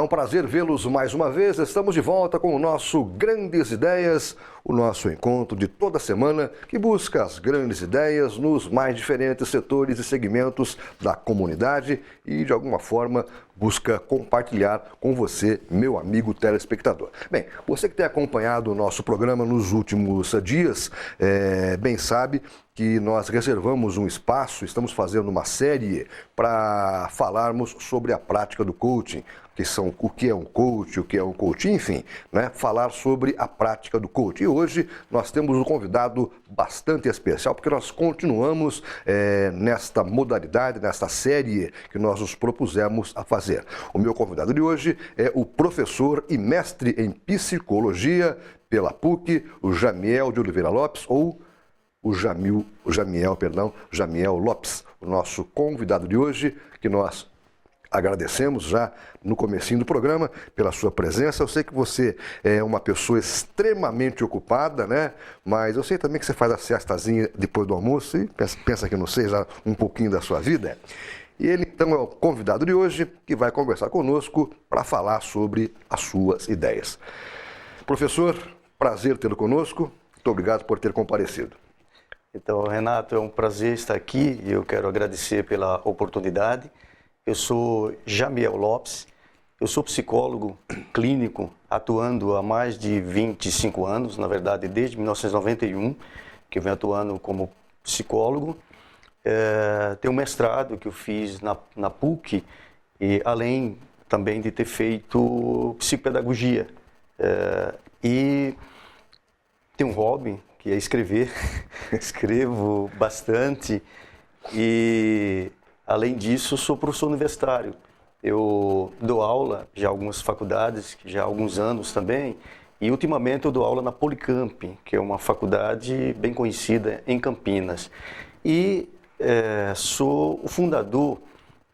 um prazer vê-los mais uma vez. Estamos de volta com o nosso Grandes Ideias, o nosso encontro de toda semana que busca as grandes ideias nos mais diferentes setores e segmentos da comunidade e, de alguma forma, busca compartilhar com você, meu amigo telespectador. Bem, você que tem acompanhado o nosso programa nos últimos dias, bem sabe que nós reservamos um espaço, estamos fazendo uma série para falarmos sobre a prática do coaching, o que é um coach, o que é um coaching, enfim, né? Falar sobre a prática do coaching. E hoje nós temos um convidado bastante especial, porque nós continuamos nesta modalidade, nesta série que nós nos propusemos a fazer. O meu convidado de hoje é o professor e mestre em psicologia pela PUC, o Jamiel de Oliveira Lopes, ou Jamiel Lopes, o nosso convidado de hoje, que nós agradecemos já no comecinho do programa pela sua presença. Eu sei que você é uma pessoa extremamente ocupada, né? Mas eu sei também que você faz a siestazinha depois do almoço e pensa que não seja um pouquinho da sua vida. E ele, então, é o convidado de hoje que vai conversar conosco para falar sobre as suas ideias. Professor, prazer tê-lo conosco. Muito obrigado por ter comparecido. Então, Renato, é um prazer estar aqui e eu quero agradecer pela oportunidade. Eu sou Jamiel Lopes, eu sou psicólogo clínico, atuando há mais de 25 anos, na verdade desde 1991, que eu venho atuando como psicólogo. Tenho um mestrado que eu fiz na PUC, e além também de ter feito psicopedagogia. E tenho um hobby, que é escrever, escrevo bastante e, além disso, sou professor universitário. Eu dou aula já em algumas faculdades, já há alguns anos também, e ultimamente eu dou aula na Policamp, que é uma faculdade bem conhecida em Campinas. E sou o fundador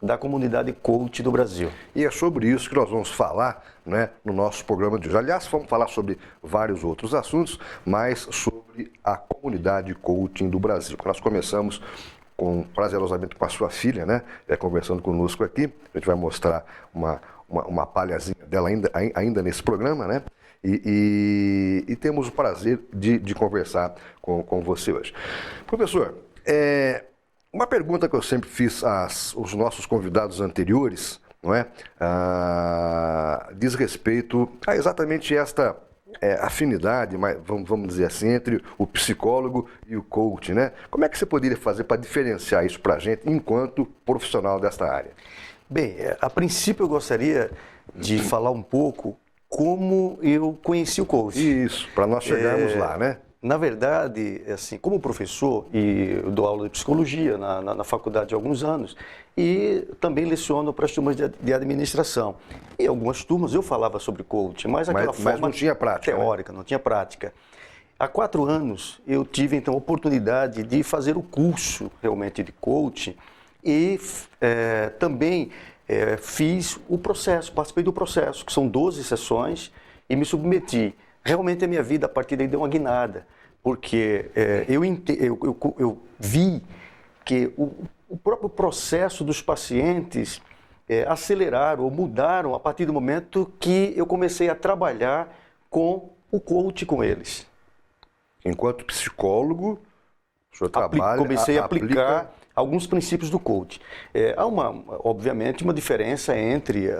da comunidade coach do Brasil. E é sobre isso que nós vamos falar, né, no nosso programa de hoje. Aliás, vamos falar sobre vários outros assuntos, mas sobre a comunidade coaching do Brasil. Nós começamos prazerosamente com a sua filha, né, conversando conosco aqui. A gente vai mostrar uma palhazinha dela ainda nesse programa, né? E temos o prazer de conversar com você hoje. Professor, uma pergunta que eu sempre fiz aos nossos convidados anteriores, não é? Diz respeito a exatamente esta afinidade, vamos dizer assim, entre o psicólogo e o coach, né? Como é que você poderia fazer para diferenciar isso para a gente enquanto profissional desta área? Bem, a princípio eu gostaria de falar um pouco como eu conheci o coach. Isso, para nós chegarmos lá, né? Na verdade, assim, como professor, e eu dou aula de psicologia na faculdade há alguns anos, e também leciono para as turmas de administração. E algumas turmas eu falava sobre coaching, mas forma não tinha prática, teórica, né? Não tinha prática. Há 4 anos eu tive, então, a oportunidade de fazer o curso, realmente, de coaching, e também fiz o processo, participei do processo, que são 12 sessões, e me submeti. Realmente a minha vida, a partir daí, deu uma guinada, porque eu vi que o próprio processo dos pacientes aceleraram ou mudaram a partir do momento que eu comecei a trabalhar com o coach com eles. Enquanto psicólogo, o senhor trabalha... Comecei a aplicar alguns princípios do coach. Há, obviamente, uma diferença entre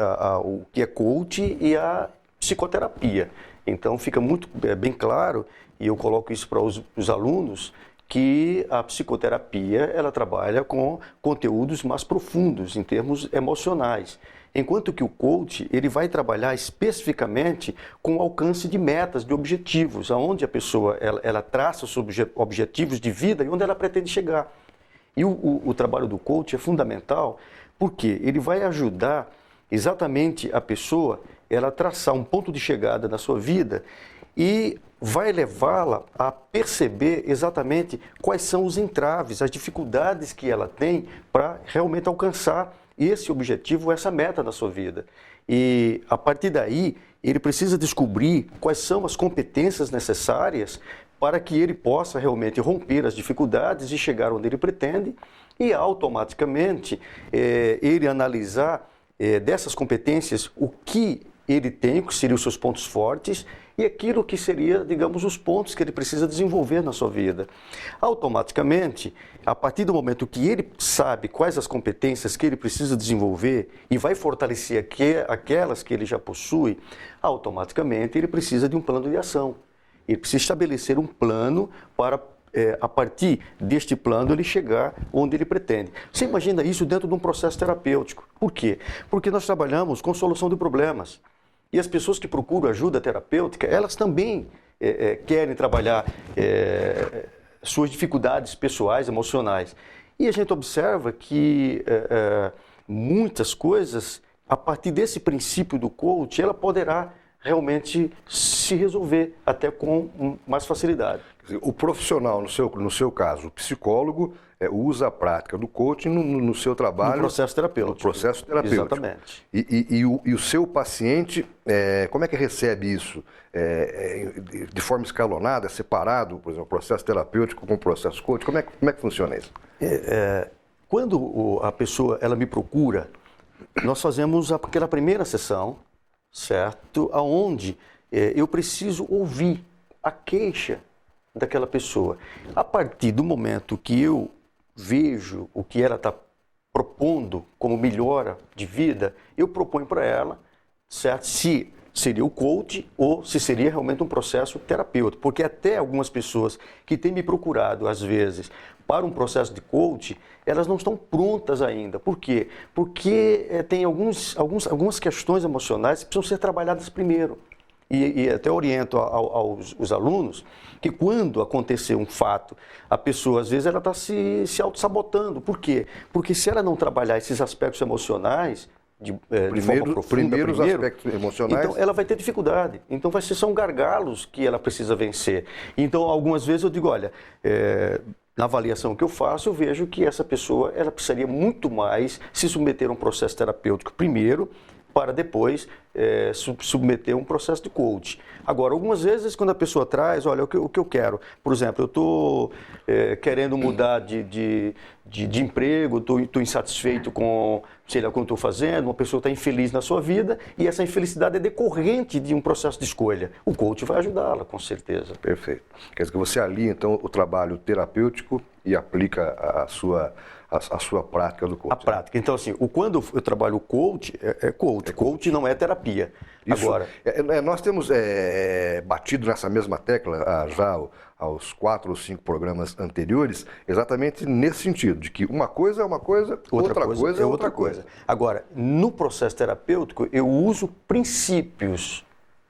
o que é coach e a psicoterapia. Então, fica muito bem claro, e eu coloco isso para os alunos, que a psicoterapia ela trabalha com conteúdos mais profundos, em termos emocionais. Enquanto que o coach ele vai trabalhar especificamente com o alcance de metas, de objetivos, aonde a pessoa ela traça os objetivos de vida e onde ela pretende chegar. E o trabalho do coach é fundamental porque ele vai ajudar exatamente a pessoa ela traçar um ponto de chegada na sua vida e vai levá-la a perceber exatamente quais são os entraves, as dificuldades que ela tem para realmente alcançar esse objetivo, essa meta na sua vida. E a partir daí, ele precisa descobrir quais são as competências necessárias para que ele possa realmente romper as dificuldades e chegar onde ele pretende e automaticamente ele analisar dessas competências o que ele tem, o que seriam os seus pontos fortes, e aquilo que seria, digamos, os pontos que ele precisa desenvolver na sua vida. Automaticamente, a partir do momento que ele sabe quais as competências que ele precisa desenvolver e vai fortalecer aquelas que ele já possui, automaticamente ele precisa de um plano de ação. Ele precisa estabelecer um plano para, a partir deste plano, ele chegar onde ele pretende. Você imagina isso dentro de um processo terapêutico. Por quê? Porque nós trabalhamos com solução de problemas. E as pessoas que procuram ajuda terapêutica, elas também querem trabalhar suas dificuldades pessoais, emocionais. E a gente observa que muitas coisas, a partir desse princípio do coach, ela poderá realmente se resolver até com mais facilidade. O profissional, no seu caso, o psicólogo, usa a prática do coaching no seu trabalho. No processo terapêutico. No processo terapêutico. Exatamente. E o seu paciente, como é que recebe isso? De forma escalonada, separado, por exemplo, o processo terapêutico com o processo coaching? Como é que funciona isso? Quando a pessoa ela me procura, nós fazemos aquela primeira sessão, certo? Onde eu preciso ouvir a queixa daquela pessoa. A partir do momento que eu vejo o que ela está propondo como melhora de vida, eu proponho para ela, certo? Se seria o coach ou se seria realmente um processo terapêutico. Porque até algumas pessoas que têm me procurado, às vezes, para um processo de coach, elas não estão prontas ainda. Por quê? Porque tem algumas questões emocionais que precisam ser trabalhadas primeiro. E até oriento aos alunos que quando acontecer um fato, a pessoa às vezes ela está se auto-sabotando. Por quê? Porque se ela não trabalhar esses aspectos emocionais de forma profunda, os aspectos emocionais, então ela vai ter dificuldade. Então são gargalos que ela precisa vencer. Então algumas vezes eu digo, olha, na avaliação que eu faço, eu vejo que essa pessoa ela precisaria muito mais se submeter a um processo terapêutico primeiro, para depois submeter um processo de coach. Agora, algumas vezes, quando a pessoa traz, olha, o que eu quero, por exemplo, eu estou querendo mudar de emprego, estou insatisfeito com, sei lá, o que eu estou fazendo, uma pessoa está infeliz na sua vida e essa infelicidade é decorrente de um processo de escolha. O coach vai ajudá-la, com certeza. Perfeito. Quer dizer que você alia, então, o trabalho terapêutico e aplica a sua prática do coach. A prática. Então, assim, quando eu trabalho coach, coach. Coach não é terapia. Isso, agora, nós temos batido nessa mesma tecla já aos 4 ou 5 programas anteriores, exatamente nesse sentido, de que uma coisa é uma coisa, outra coisa é outra coisa. Agora, no processo terapêutico, eu uso princípios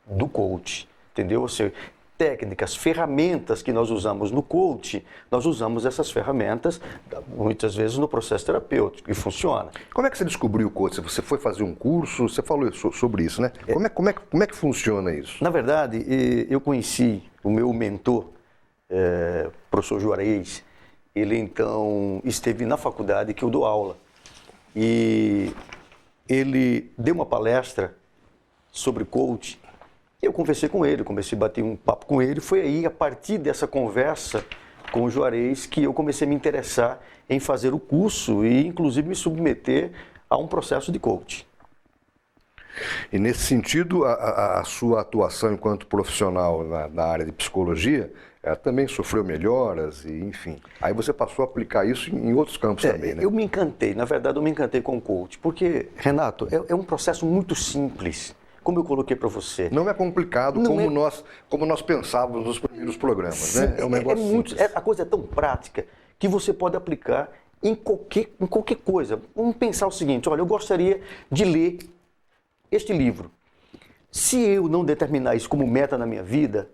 do coach, entendeu? Ou seja, técnicas, ferramentas que nós usamos no coach, nós usamos essas ferramentas muitas vezes no processo terapêutico e funciona. Como é que você descobriu o coach? Você foi fazer um curso? Você falou sobre isso, né? Como é que funciona isso? Na verdade, eu conheci o meu mentor, professor Juarez. Ele então esteve na faculdade que eu dou aula e ele deu uma palestra sobre coach. Eu conversei com ele, bati um papo com ele. Foi aí, a partir dessa conversa com o Juarez, que eu comecei a me interessar em fazer o curso e, inclusive, me submeter a um processo de coach. E, nesse sentido, a sua atuação enquanto profissional na área de psicologia, ela também sofreu melhoras e, enfim. Aí você passou a aplicar isso em outros campos também, né? Eu me encantei, na verdade, eu me encantei com o coach, porque, Renato, é um processo muito simples. Como eu coloquei para você. Não é complicado como nós pensávamos nos primeiros programas, sim, né? É um negócio simples. A coisa é tão prática que você pode aplicar em qualquer coisa. Vamos pensar o seguinte, olha, eu gostaria de ler este livro. Se eu não determinar isso como meta na minha vida,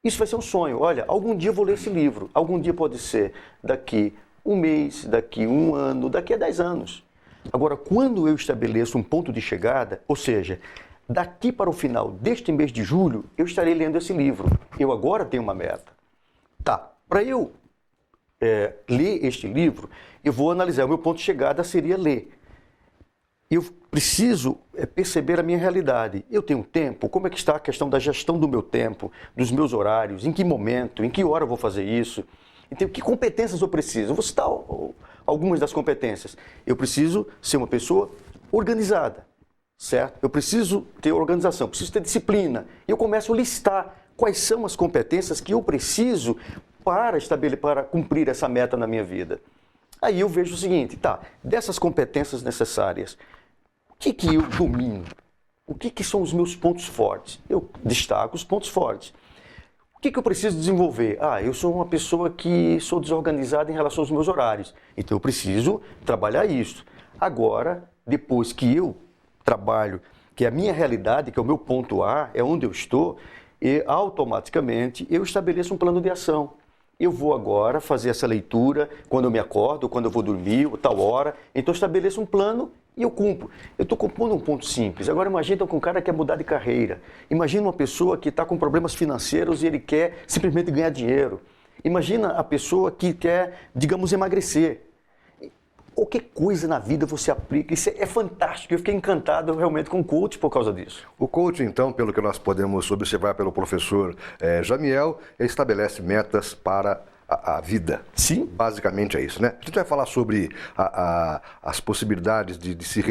isso vai ser um sonho. Olha, algum dia eu vou ler esse livro. Algum dia pode ser daqui um mês, daqui um ano, daqui a 10 anos. Agora, quando eu estabeleço um ponto de chegada, ou seja, daqui para o final deste mês de julho, eu estarei lendo esse livro. Eu agora tenho uma meta. Tá, para eu ler este livro, eu vou analisar. O meu ponto de chegada seria ler. Eu preciso perceber a minha realidade. Eu tenho tempo? Como é que está a questão da gestão do meu tempo, dos meus horários? Em que momento? Em que hora eu vou fazer isso? Então, que competências eu preciso? Eu vou citar algumas das competências. Eu preciso ser uma pessoa organizada, certo? Eu preciso ter organização, preciso ter disciplina. E eu começo a listar quais são as competências que eu preciso para cumprir essa meta na minha vida. Aí eu vejo o seguinte, tá, dessas competências necessárias, o que eu domino? O que são os meus pontos fortes? Eu destaco os pontos fortes. O que eu preciso desenvolver? Eu sou uma pessoa que sou desorganizada em relação aos meus horários. Então eu preciso trabalhar isso. Agora, depois que eu trabalho, que é a minha realidade, que é o meu ponto A, é onde eu estou, e automaticamente eu estabeleço um plano de ação. Eu vou agora fazer essa leitura quando eu me acordo, quando eu vou dormir, tal hora. Então eu estabeleço um plano e eu cumpro. Eu estou compondo um ponto simples. Agora imagina com um cara que quer mudar de carreira. Imagina uma pessoa que está com problemas financeiros e ele quer simplesmente ganhar dinheiro. Imagina a pessoa que quer, digamos, emagrecer. Qualquer coisa na vida você aplica, isso é fantástico. Eu fiquei encantado realmente com o coach por causa disso. O coach, então, pelo que nós podemos observar pelo professor Jamiel, ele estabelece metas para a vida. Sim. Basicamente é isso, né? A gente vai falar sobre as possibilidades de se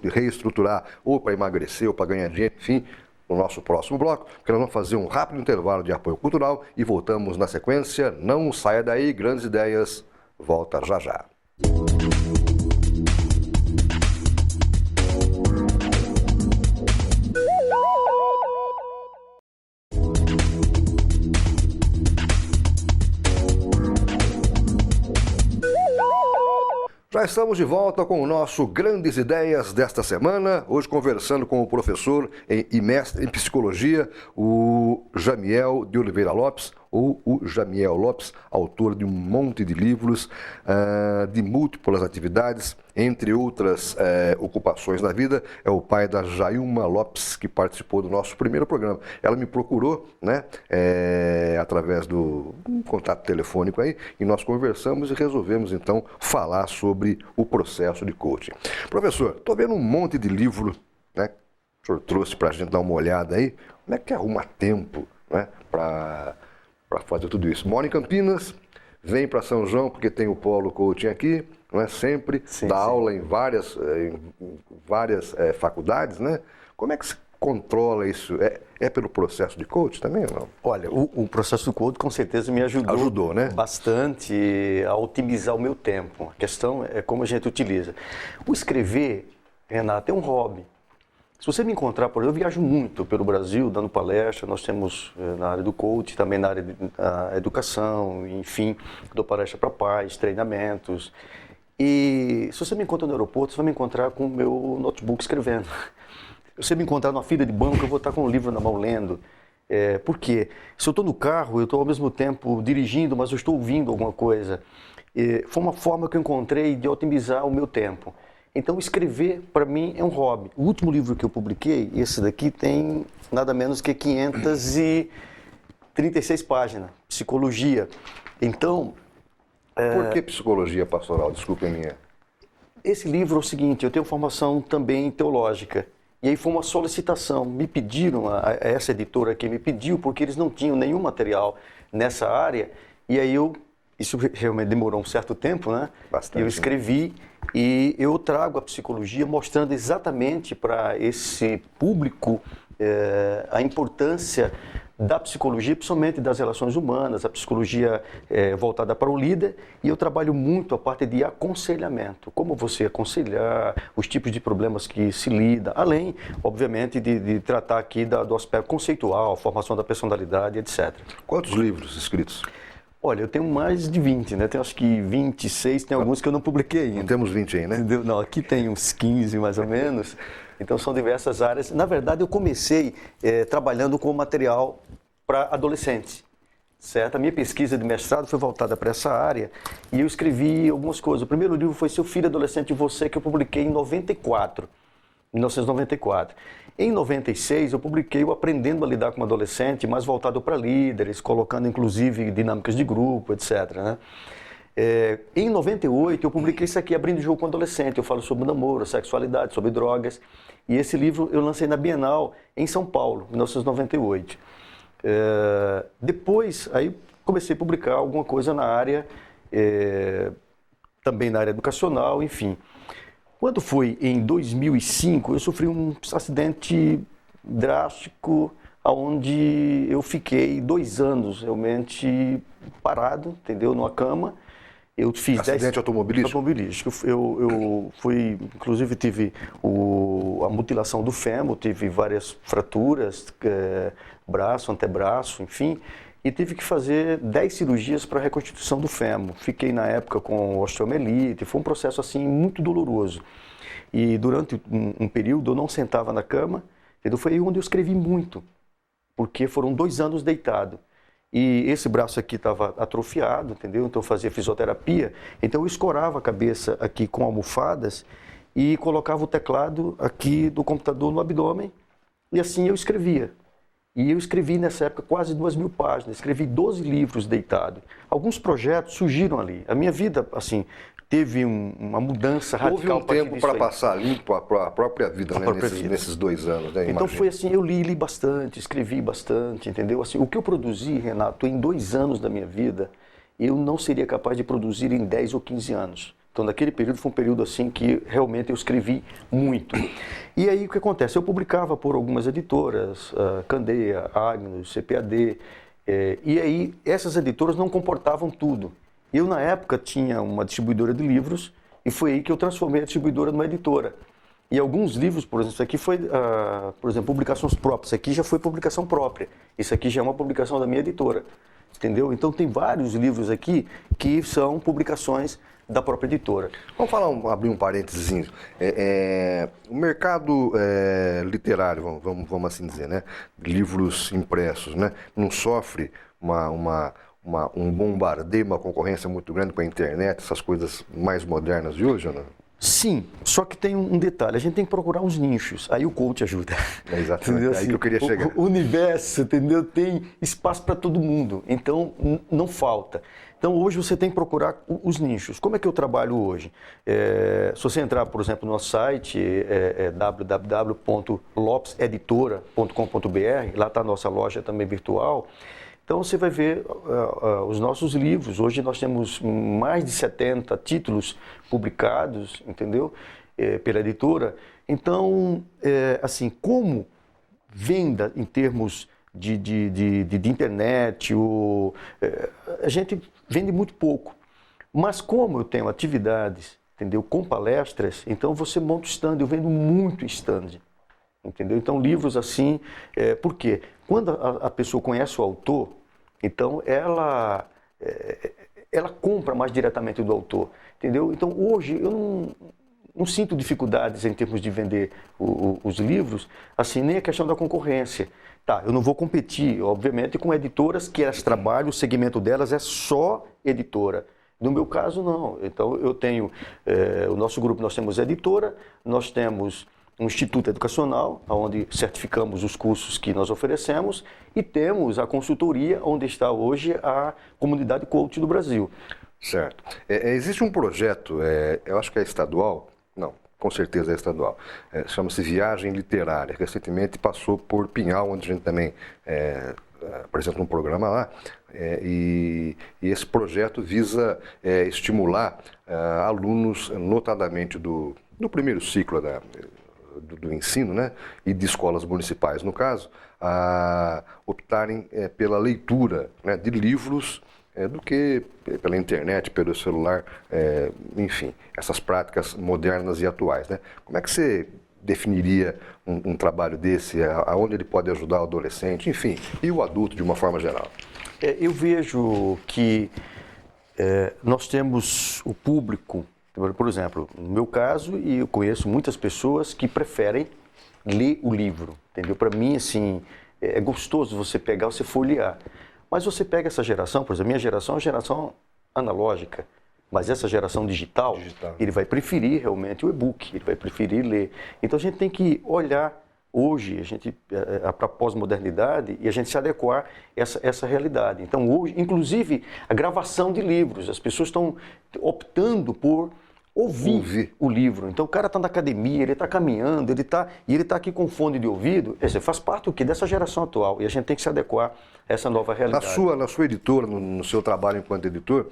reestruturar ou para emagrecer ou para ganhar dinheiro, enfim, no nosso próximo bloco, porque nós vamos fazer um rápido intervalo de apoio cultural e voltamos na sequência. Não saia daí, Grandes Ideias volta já já. Já estamos de volta com o nosso Grandes Ideias desta semana, hoje conversando com o professor e mestre em psicologia, o Jamiel de Oliveira Lopes, ou o Jamiel Lopes, autor de um monte de livros, de múltiplas atividades, entre outras ocupações na vida. É o pai da Jailma Lopes, que participou do nosso primeiro programa. Ela me procurou, né, através do contato telefônico aí, e nós conversamos e resolvemos então falar sobre o processo de coaching. Professor, estou vendo um monte de livro, né, que o senhor trouxe para a gente dar uma olhada aí. Como é que arruma tempo, né, para fazer tudo isso? Mora em Campinas, vem para São João porque tem o Polo Coaching aqui, não é sempre, sim, dá sim. aula em várias faculdades, né? Como é que se controla isso? É pelo processo de coach também ou não? Olha, o processo do coach com certeza me ajudou né? bastante a otimizar o meu tempo. A questão é como a gente utiliza. O escrever, Renato, é um hobby. Se você me encontrar por aí, eu viajo muito pelo Brasil, dando palestra. Nós temos na área do coach, também na área da educação, enfim, dou palestra para pais, treinamentos. E se você me encontra no aeroporto, você vai me encontrar com o meu notebook escrevendo. Se você me encontrar numa fila de banco, eu vou estar com um livro na mão lendo. Por quê? Se eu estou no carro, eu estou ao mesmo tempo dirigindo, mas eu estou ouvindo alguma coisa. Foi uma forma que eu encontrei de otimizar o meu tempo. Então, escrever, para mim, é um hobby. O último livro que eu publiquei, esse daqui, tem nada menos que 536 páginas, Psicologia. Então... Por que psicologia pastoral? Desculpe a minha. Esse livro é o seguinte, eu tenho formação também teológica. E aí foi uma solicitação. Me pediram, essa editora aqui me pediu, porque eles não tinham nenhum material nessa área. E aí isso realmente demorou um certo tempo, né? Bastante. Eu escrevi e eu trago a psicologia mostrando exatamente para esse público a importância da psicologia, principalmente das relações humanas, a psicologia voltada para o líder, e eu trabalho muito a parte de aconselhamento, como você aconselhar, os tipos de problemas que se lida, além, obviamente, de tratar aqui do aspecto conceitual, formação da personalidade, etc. Quantos livros escritos? Olha, eu tenho mais de 20, né? Tenho acho que 26, tem alguns que eu não publiquei ainda. Não temos 20 aí, né? Entendeu? Não, aqui tem uns 15 mais ou menos. Então são diversas áreas. Na verdade, eu comecei trabalhando com material para adolescentes, certo? A minha pesquisa de mestrado foi voltada para essa área e eu escrevi algumas coisas. O primeiro livro foi Seu Filho Adolescente e Você, que eu publiquei em 1994. Em 96, eu publiquei o Aprendendo a Lidar com um Adolescente, mais voltado para líderes, colocando inclusive dinâmicas de grupo, etc., né? Em 98, eu publiquei isso aqui, Abrindo o Jogo com o Adolescente. Eu falo sobre namoro, sexualidade, sobre drogas. E esse livro eu lancei na Bienal, em São Paulo, em 1998. Depois, aí comecei a publicar alguma coisa na área, também na área educacional, enfim. Quando foi em 2005, eu sofri um acidente drástico, onde eu fiquei 2 anos realmente parado, entendeu, numa cama. Eu fiz Acidente automobilístico? Automobilístico. Eu fui, inclusive tive a mutilação do fêmur, tive várias fraturas, braço, antebraço, enfim, e tive que fazer 10 cirurgias para a reconstituição do fêmur. Fiquei na época com osteomielite, foi um processo assim muito doloroso. E durante um período eu não sentava na cama, entendeu? Foi onde eu escrevi muito, porque foram 2 anos deitado. E esse braço aqui estava atrofiado, entendeu? Então eu fazia fisioterapia. Então eu escorava a cabeça aqui com almofadas e colocava o teclado aqui do computador no abdômen e assim eu escrevia. E eu escrevi nessa época quase 2.000 páginas, escrevi 12 livros deitado. Alguns projetos surgiram ali. A minha vida, assim, teve uma mudança radical. Houve um tempo para passar limpo a própria vida, né? Nesses 2 anos, né? Então foi assim, eu li bastante, escrevi bastante, entendeu? Assim, o que eu produzi, Renato, em 2 anos da minha vida, eu não seria capaz de produzir em 10 ou 15 anos. Então, naquele período, foi um período assim que realmente eu escrevi muito. E aí, o que acontece? Eu publicava por algumas editoras, Candeia, Agnus, CPAD, e aí essas editoras não comportavam tudo. Eu, na época, tinha uma distribuidora de livros e foi aí que eu transformei a distribuidora numa editora. E alguns livros, por exemplo, isso aqui foi, por exemplo, publicações próprias. Isso aqui já foi publicação própria. Isso aqui já é uma publicação da minha editora. Entendeu? Então, tem vários livros aqui que são publicações da própria editora. Vamos abrir um parênteses. O mercado literário, vamos assim dizer, né? Livros impressos, né? Não sofre um bombardeio, uma concorrência muito grande com a internet, essas coisas mais modernas de hoje, ou não? Sim, só que tem um detalhe, a gente tem que procurar uns nichos, aí o coach ajuda. É exatamente, aí que eu queria chegar. O universo, entendeu? Tem espaço para todo mundo, então não falta. Então hoje você tem que procurar os nichos. Como é que eu trabalho hoje? Se você entrar, por exemplo, no nosso site, www.lopeseditora.com.br, lá está a nossa loja também virtual. Então você vai ver os nossos livros. Hoje nós temos mais de 70 títulos publicados, entendeu? Pela editora. Então, assim, como venda em termos de internet, a gente vende muito pouco. Mas como eu tenho atividades, entendeu, com palestras, então você monta o stand, eu vendo muito stand. Entendeu? Então, livros assim, por quê? Quando a pessoa conhece o autor, então ela compra mais diretamente do autor, entendeu? Então, hoje, eu não sinto dificuldades em termos de vender os livros, assim, nem a questão da concorrência. Tá, eu não vou competir, obviamente, com editoras que elas trabalham, o segmento delas é só editora. No meu caso, não. Então, eu tenho, o nosso grupo, nós temos editora, nós temos um instituto educacional, onde certificamos os cursos que nós oferecemos, e temos a consultoria, onde está hoje a comunidade coach do Brasil. Certo. Existe um projeto, eu acho que é estadual, não, com certeza é estadual, chama-se Viagem Literária. Recentemente passou por Pinhal, onde a gente também apresenta um programa lá, e esse projeto visa estimular alunos, notadamente do primeiro ciclo do ensino, né, e de escolas municipais, no caso, a optarem pela leitura, né, de livros do que pela internet, pelo celular, enfim, essas práticas modernas e atuais, né? Como é que você definiria um trabalho desse, aonde ele pode ajudar o adolescente, enfim, e o adulto de uma forma geral? Eu vejo que nós temos o público, por exemplo, no meu caso, e eu conheço muitas pessoas que preferem ler o livro, entendeu? Para mim, assim, é gostoso você pegar, você folhear. Mas você pega essa geração, por exemplo, a minha geração é uma geração analógica, mas essa geração digital, ele vai preferir realmente o e-book, ele vai preferir ler. Então a gente tem que olhar hoje, para a pós-modernidade, e a gente se adequar a essa realidade. Então hoje, inclusive, a gravação de livros, as pessoas estão optando por ouvir o livro. Então o cara está na academia, ele está caminhando, ele está aqui com fone de ouvido. Faz parte do quê? Dessa geração atual, e a gente tem que se adequar a essa nova realidade. Na sua editora, no seu trabalho enquanto editor,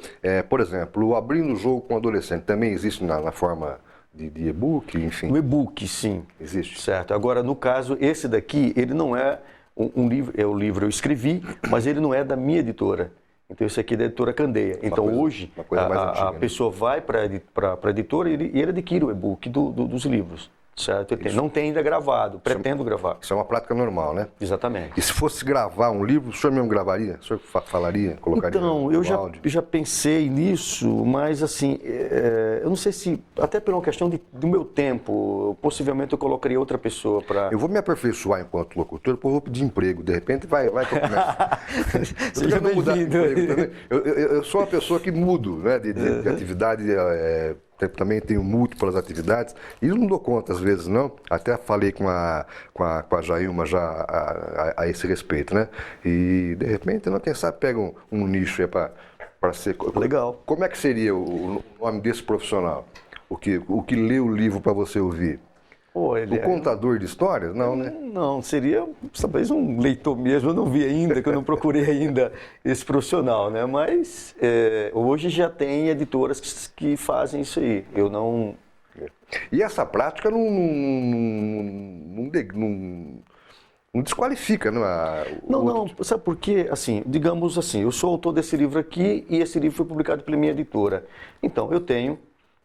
por exemplo, o Abrindo o Jogo com Adolescente também existe na forma de e-book, enfim? O e-book, sim. Existe. Certo. Agora, no caso, esse daqui, ele não é um livro, é o livro eu escrevi, mas ele não é da minha editora. Então, esse aqui é da editora Candeia. Então, hoje, a pessoa vai para a editora e ele adquire o e-book dos livros. Certo? Não tem ainda gravado, pretendo gravar. Isso é uma prática normal, né? Exatamente. E se fosse gravar um livro, o senhor mesmo gravaria? O senhor falaria, colocaria então, eu já pensei nisso, mas assim, eu não sei se, até por uma questão do meu tempo, possivelmente eu colocaria outra pessoa para... Eu vou me aperfeiçoar enquanto locutor, depois eu vou pedir emprego. De repente vai que eu começo. Seja bem-vindo. Eu sou uma pessoa que mudo, né, de atividade, também tenho múltiplas atividades e não dou conta às vezes não, até falei com a Jailma já a esse respeito, né? E de repente, não, quem sabe pega um nicho aí para ser... Legal. Como é que seria o nome desse profissional? O que lê o livro para você ouvir? O contador de histórias? Não, né? Não, seria talvez um leitor mesmo. Eu não vi ainda, que eu não procurei ainda esse profissional, né? Mas hoje já tem editoras que fazem isso aí. Eu não... E essa prática não desqualifica, não é? Não, sabe por quê? Assim, digamos assim, eu sou autor desse livro aqui e esse livro foi publicado pela minha editora. Então, eu tenho,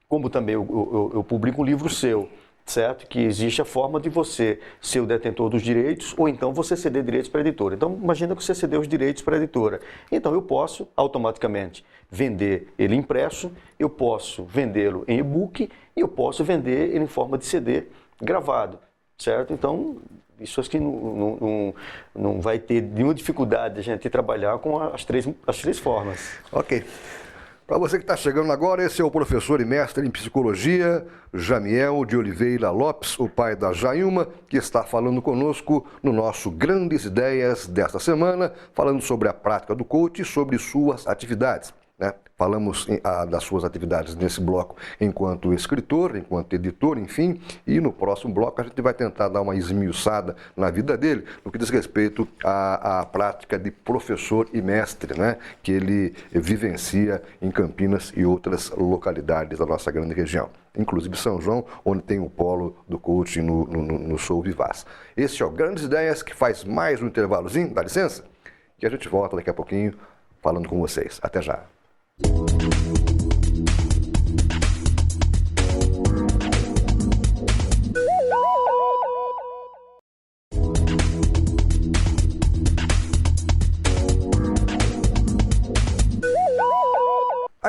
como também eu publico um livro seu, certo? Que existe a forma de você ser o detentor dos direitos ou então você ceder direitos para a editora. Então, imagina que você cedeu os direitos para a editora. Então, eu posso automaticamente vender ele impresso, eu posso vendê-lo em e-book e eu posso vender ele em forma de CD gravado, certo? Então, isso acho que não vai ter nenhuma dificuldade de a gente trabalhar com as três formas. Ok. Para você que está chegando agora, esse é o professor e mestre em psicologia, Jamiel de Oliveira Lopes, o pai da Jailma, que está falando conosco no nosso Grandes Ideias desta semana, falando sobre a prática do coach e sobre suas atividades, né? Falamos das suas atividades nesse bloco enquanto escritor, enquanto editor, enfim, e no próximo bloco a gente vai tentar dar uma esmiuçada na vida dele, no que diz respeito à prática de professor e mestre, né, que ele vivencia em Campinas e outras localidades da nossa grande região, inclusive São João, onde tem o polo do coaching no Show Vivaz. Esse é o Grandes Ideias, que faz mais um intervalozinho, dá licença, e a gente volta daqui a pouquinho falando com vocês. Até já.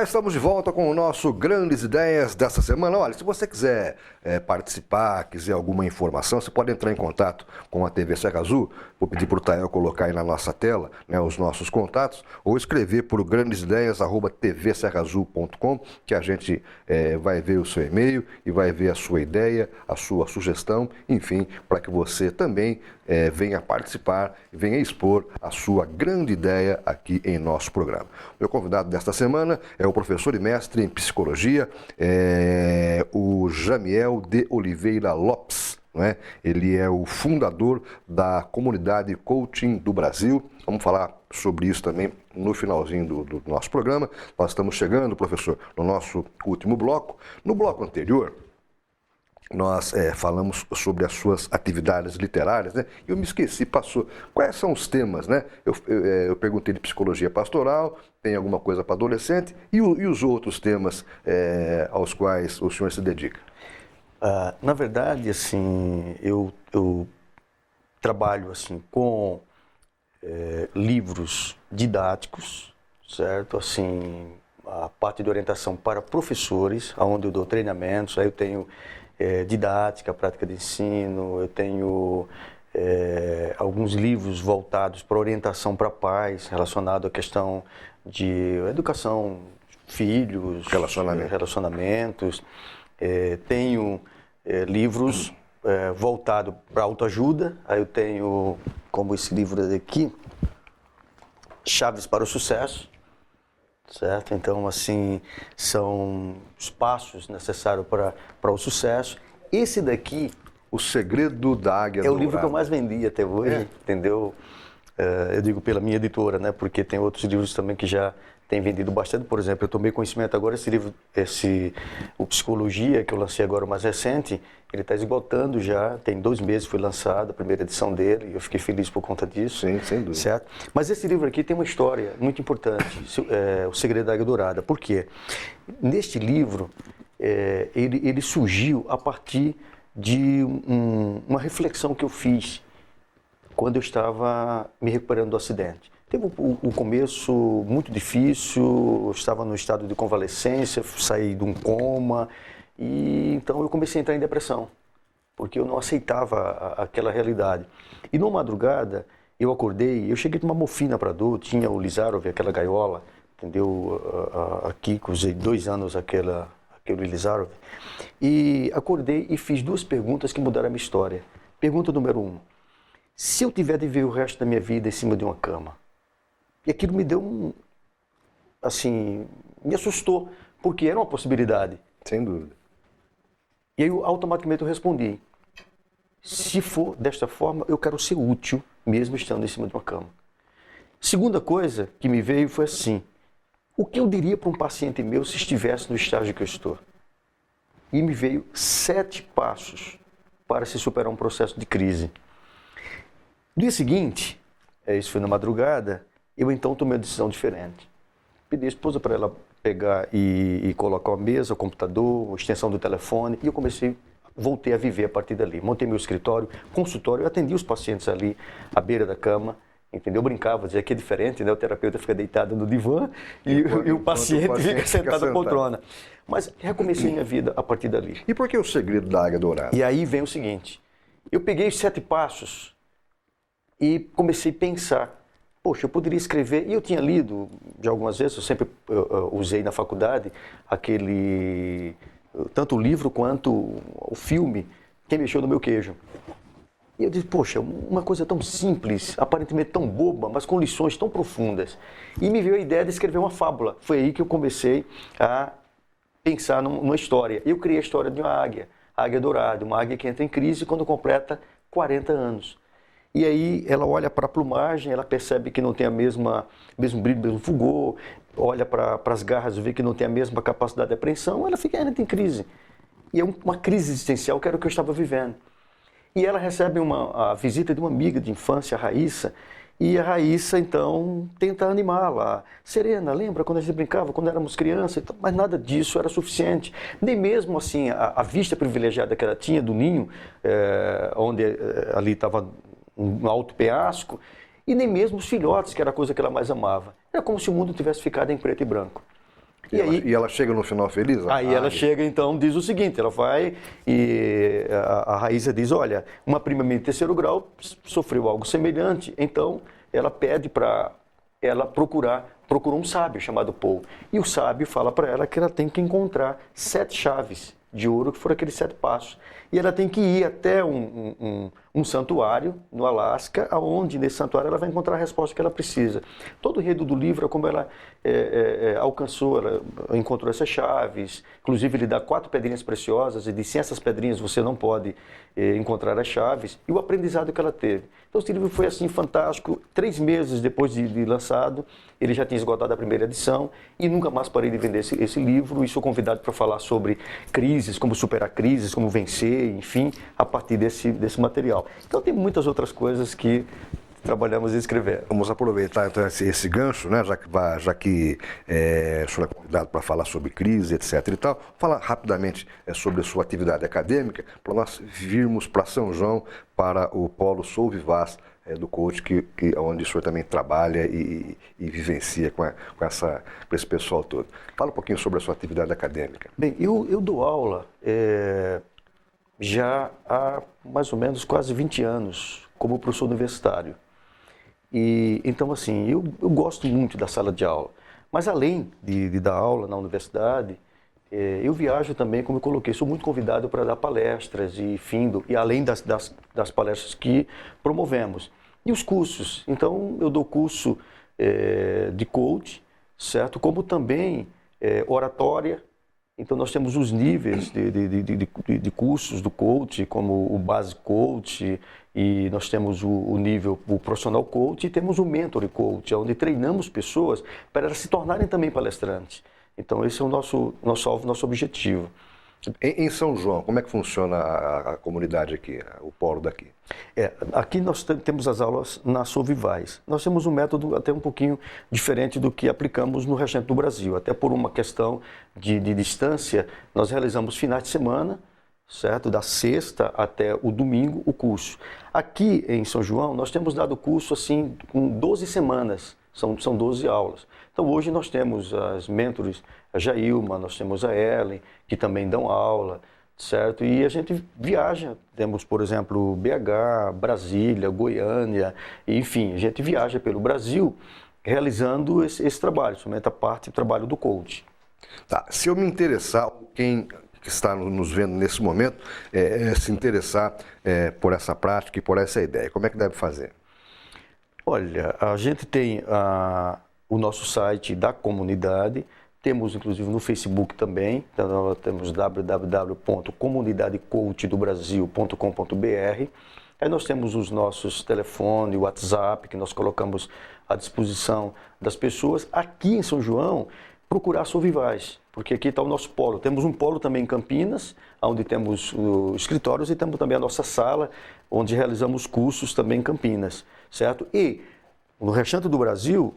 Estamos de volta com o nosso Grandes Ideias dessa semana. Olha, se você quiser participar, quiser alguma informação, você pode entrar em contato com a TV Serra Azul. Vou pedir para o Tael colocar aí na nossa tela, né, os nossos contatos, ou escrever por grandesideias@tvserraazul.com, que a gente vai ver o seu e-mail e vai ver a sua ideia, a sua sugestão, enfim, para que você também venha participar, venha expor a sua grande ideia aqui em nosso programa. Meu convidado desta semana é o professor e mestre em psicologia, o Jamiel de Oliveira Lopes, não é? Ele é o fundador da comunidade Coaching do Brasil. Vamos falar sobre isso também no finalzinho do nosso programa. Nós estamos chegando, professor, no nosso último bloco. No bloco anterior, nós falamos sobre as suas atividades literárias, né? Eu me esqueci, passou. Quais são os temas, né? Eu perguntei de psicologia pastoral, tem alguma coisa para adolescente, e os outros temas aos quais o senhor se dedica? Na verdade, assim, eu trabalho assim com livros didáticos, certo? Assim, a parte de orientação para professores, onde eu dou treinamentos, aí eu tenho didática, prática de ensino, eu tenho alguns livros voltados para orientação para pais, relacionado à questão de educação, filhos, relacionamentos. Tenho livros voltados para autoajuda, aí eu tenho, como esse livro aqui, Chaves para o Sucesso, certo? Então, assim, são os passos necessários para o sucesso. Esse daqui... O Segredo da Águia Dourada. É o livro que eu mais vendi até hoje, entendeu? eu digo pela minha editora, né? Porque tem outros livros também que já têm vendido bastante. Por exemplo, eu tomei conhecimento agora, esse livro, o Psicologia, que eu lancei agora, o mais recente, ele está esgotando já, tem 2 meses foi lançado, a primeira edição dele, e eu fiquei feliz por conta disso. Sim, sem dúvida. Certo? Mas esse livro aqui tem uma história muito importante, O Segredo da Águia Dourada. Por quê? Neste livro, ele surgiu a partir de uma reflexão que eu fiz quando eu estava me recuperando do acidente. Teve um começo muito difícil, eu estava no estado de convalescência, saí de um coma, e então eu comecei a entrar em depressão, porque eu não aceitava aquela realidade. E numa madrugada, eu acordei, eu cheguei de uma morfina para dor, tinha o Lizarov, aquela gaiola, entendeu? Aqui, que usei 2 anos aquele Lizarov, e acordei e fiz 2 perguntas que mudaram a minha história. Pergunta número 1, se eu tiver de viver o resto da minha vida em cima de uma cama? E aquilo me deu assim, me assustou, porque era uma possibilidade. Sem dúvida. E aí automaticamente eu respondi, se for desta forma, eu quero ser útil, mesmo estando em cima de uma cama. Segunda coisa que me veio foi assim, o que eu diria para um paciente meu se estivesse no estágio que eu estou? E me veio 7 passos para se superar um processo de crise. No dia seguinte, isso foi na madrugada, eu então tomei uma decisão diferente. Pedi a esposa para ela pegar e colocar a mesa, o computador, a extensão do telefone, e eu voltei a viver a partir dali. Montei meu escritório, consultório, eu atendi os pacientes ali à beira da cama, entendeu? Eu brincava, dizia que é diferente, né? O terapeuta fica deitado no divã e o paciente fica sentado na poltrona. Mas recomecei minha vida a partir dali. E por que o segredo da Águia Dourada? E aí vem o seguinte, eu peguei os 7 passos e comecei a pensar, poxa, eu poderia escrever, e eu tinha lido já algumas vezes, eu sempre usei na faculdade tanto o livro quanto o filme, Quem Mexeu no Meu Queijo. E eu disse, poxa, uma coisa tão simples, aparentemente tão boba, mas com lições tão profundas. E me veio a ideia de escrever uma fábula. Foi aí que eu comecei a pensar numa história. Eu criei a história de uma águia, a Águia Dourada, uma águia que entra em crise quando completa 40 anos. E aí ela olha para a plumagem, ela percebe que não tem mesmo brilho, mesmo fulgor, olha para as garras e vê que não tem a mesma capacidade de apreensão, ela entra em crise. E é uma crise existencial que era o que eu estava vivendo. E ela recebe a visita de uma amiga de infância, a Raíssa, e a Raíssa, então, tenta animá-la. Serena, lembra quando a gente brincava, quando éramos crianças? Mas nada disso era suficiente. Nem mesmo, assim, a vista privilegiada que ela tinha do ninho, onde ali estava um alto penhasco, e nem mesmo os filhotes, que era a coisa que ela mais amava. Era como se o mundo tivesse ficado em preto e branco. E ela chega no final feliz? Aí ela chega, então, diz o seguinte, ela vai e a Raíssa diz, olha, uma prima minha de 3º grau sofreu algo semelhante, então ela pede para ela procurou um sábio chamado Paul. E o sábio fala para ela que ela tem que encontrar 7 chaves de ouro, que foram aqueles 7 passos. E ela tem que ir até um santuário no Alasca, onde nesse santuário ela vai encontrar a resposta que ela precisa. Todo o enredo do livro é como ela alcançou, ela encontrou essas chaves. Inclusive ele dá 4 pedrinhas preciosas e diz, sem essas pedrinhas você não pode encontrar as chaves. E o aprendizado que ela teve. Então esse livro foi assim fantástico. 3 meses depois de lançado, ele já tinha esgotado a primeira edição e nunca mais parei de vender esse livro. E sou convidado para falar sobre crises, como superar crises, como vencer, enfim, a partir desse material. Então tem muitas outras coisas que trabalhamos em escrever. Vamos aproveitar então esse gancho, né, já que o senhor é convidado para falar sobre crise, etc. e tal. Fala rapidamente sobre a sua atividade acadêmica, para nós virmos para São João, para o Polo Sou Vivaz do coach, onde o senhor também trabalha e vivencia com esse pessoal todo. Fala um pouquinho sobre a sua atividade acadêmica. Bem, eu dou aula já há mais ou menos quase 20 anos como professor universitário. E então, assim, eu gosto muito da sala de aula, mas além de dar aula na universidade, eu viajo também, como eu coloquei, sou muito convidado para dar palestras e além das palestras que promovemos. E os cursos, então eu dou curso de coach, certo? Como também oratória, Então, nós temos os níveis de cursos do coach, como o Base Coach, e nós temos o nível, o Profissional Coach, e temos o Mentor Coach, onde treinamos pessoas para elas se tornarem também palestrantes. Então, esse é o nosso alvo, nosso objetivo. Em São João, como é que funciona a comunidade aqui, o polo daqui? Aqui nós temos as aulas na Sovivais. Nós temos um método até um pouquinho diferente do que aplicamos no restante do Brasil. Até por uma questão de distância, nós realizamos finais de semana, certo? Da sexta até o domingo, o curso. Aqui em São João, nós temos dado curso assim com 12 semanas, são 12 aulas. Então hoje nós temos as mentores, a Jailma, nós temos a Ellen, que também dão aula, certo? E a gente viaja, temos, por exemplo, BH, Brasília, Goiânia, enfim, a gente viaja pelo Brasil realizando esse trabalho, somente a parte do trabalho do coach. Tá, se eu me interessar, quem que está nos vendo nesse momento, se interessar por essa prática e por essa ideia, como é que deve fazer? Olha, a gente tem o nosso site da comunidade, temos inclusive no Facebook também, então nós temos www.comunidadecoachdobrasil.com.br. Aí nós temos os nossos telefones, WhatsApp, que nós colocamos à disposição das pessoas. Aqui em São João, procurar a Sovivais, porque aqui está o nosso polo. Temos um polo também em Campinas, onde temos os escritórios, e temos também a nossa sala, onde realizamos cursos também em Campinas, certo? E no restante do Brasil,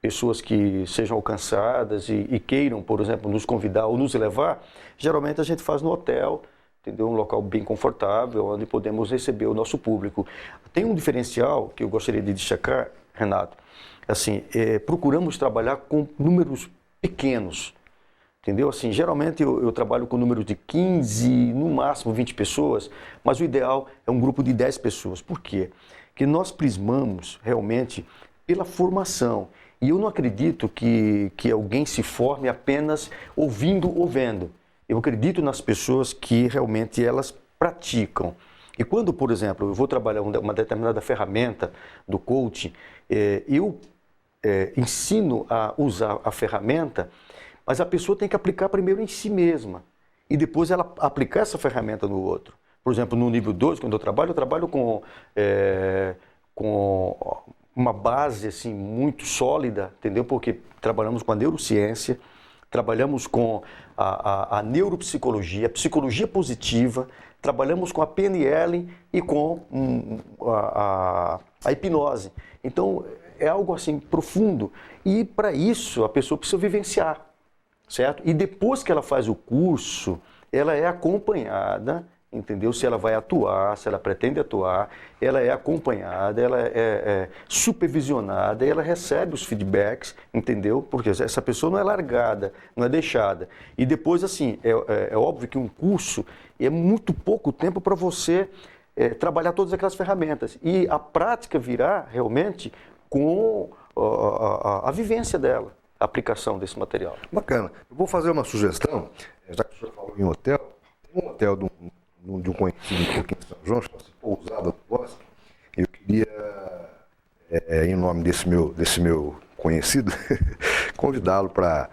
pessoas que sejam alcançadas e queiram, por exemplo, nos convidar ou nos levar, geralmente a gente faz no hotel, entendeu? Um local bem confortável, onde podemos receber o nosso público. Tem um diferencial que eu gostaria de destacar, Renato, assim, procuramos trabalhar com números pequenos, entendeu? Assim, geralmente eu trabalho com números de 15, no máximo 20 pessoas, mas o ideal é um grupo de 10 pessoas. Por quê? Porque nós prismamos realmente pela formação. E eu não acredito que alguém se forme apenas ouvindo ou vendo. Eu acredito nas pessoas que realmente elas praticam. E quando, por exemplo, eu vou trabalhar uma determinada ferramenta do coaching, eu ensino a usar a ferramenta, mas a pessoa tem que aplicar primeiro em si mesma. E depois ela aplicar essa ferramenta no outro. Por exemplo, no nível 2, quando eu trabalho com uma base assim, muito sólida, entendeu? Porque trabalhamos com a neurociência, trabalhamos com a neuropsicologia, a psicologia positiva, trabalhamos com a PNL e com a hipnose. Então, é algo assim profundo. E para isso, a pessoa precisa vivenciar, certo? E depois que ela faz o curso, ela é acompanhada, entendeu? Se ela vai atuar, se ela pretende atuar, ela é acompanhada, ela é supervisionada, ela recebe os feedbacks, entendeu? Porque essa pessoa não é largada, não é deixada. E depois, assim, é óbvio que um curso é muito pouco tempo para você trabalhar todas aquelas ferramentas. E a prática virá realmente com a vivência dela, a aplicação desse material. Bacana. Eu vou fazer uma sugestão, já que o senhor falou em hotel, tem um hotel de um conhecido aqui em São João, chama-se Pousada do Bosque. Eu queria, em nome desse meu conhecido, convidá-lo para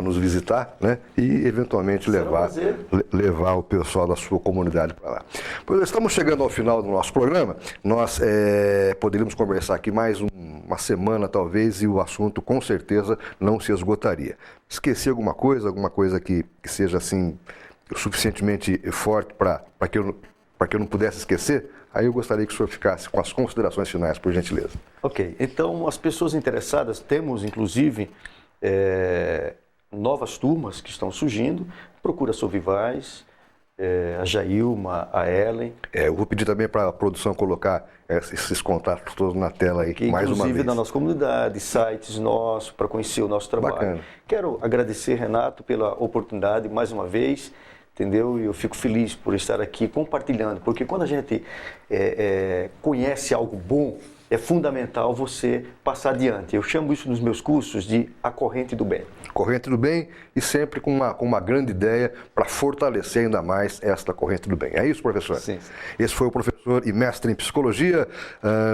nos visitar, né? E eventualmente levar o pessoal da sua comunidade para lá. Pois estamos chegando ao final do nosso programa. Nós poderíamos conversar aqui mais uma semana talvez e o assunto com certeza não se esgotaria. Esqueci alguma coisa que seja assim suficientemente forte para que eu não pudesse esquecer? Aí eu gostaria que o senhor ficasse com as considerações finais, por gentileza. Ok. Então, as pessoas interessadas, temos inclusive novas turmas que estão surgindo. Procura a Sovivais, a Jailma, a Ellen. Eu vou pedir também para a produção colocar esses contatos todos na tela aí, mais uma vez. Inclusive na nossa comunidade, sites nossos, para conhecer o nosso trabalho. Bacana. Quero agradecer, Renato, pela oportunidade mais uma vez. Entendeu? E eu fico feliz por estar aqui compartilhando, porque quando a gente conhece algo bom, é fundamental você passar adiante. Eu chamo isso nos meus cursos de a corrente do bem. Corrente do bem e sempre com uma grande ideia para fortalecer ainda mais esta corrente do bem. É isso, professor? Sim. Esse foi o professor e mestre em psicologia,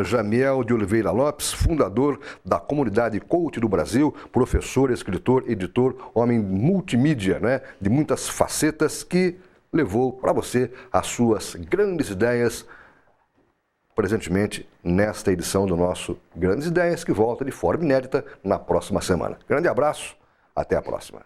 Jamiel de Oliveira Lopes, fundador da comunidade Coach do Brasil, professor, escritor, editor, homem multimídia, né, de muitas facetas, que levou para você as suas grandes ideias presentemente nesta edição do nosso Grandes Ideias, que volta de forma inédita na próxima semana. Grande abraço, até a próxima.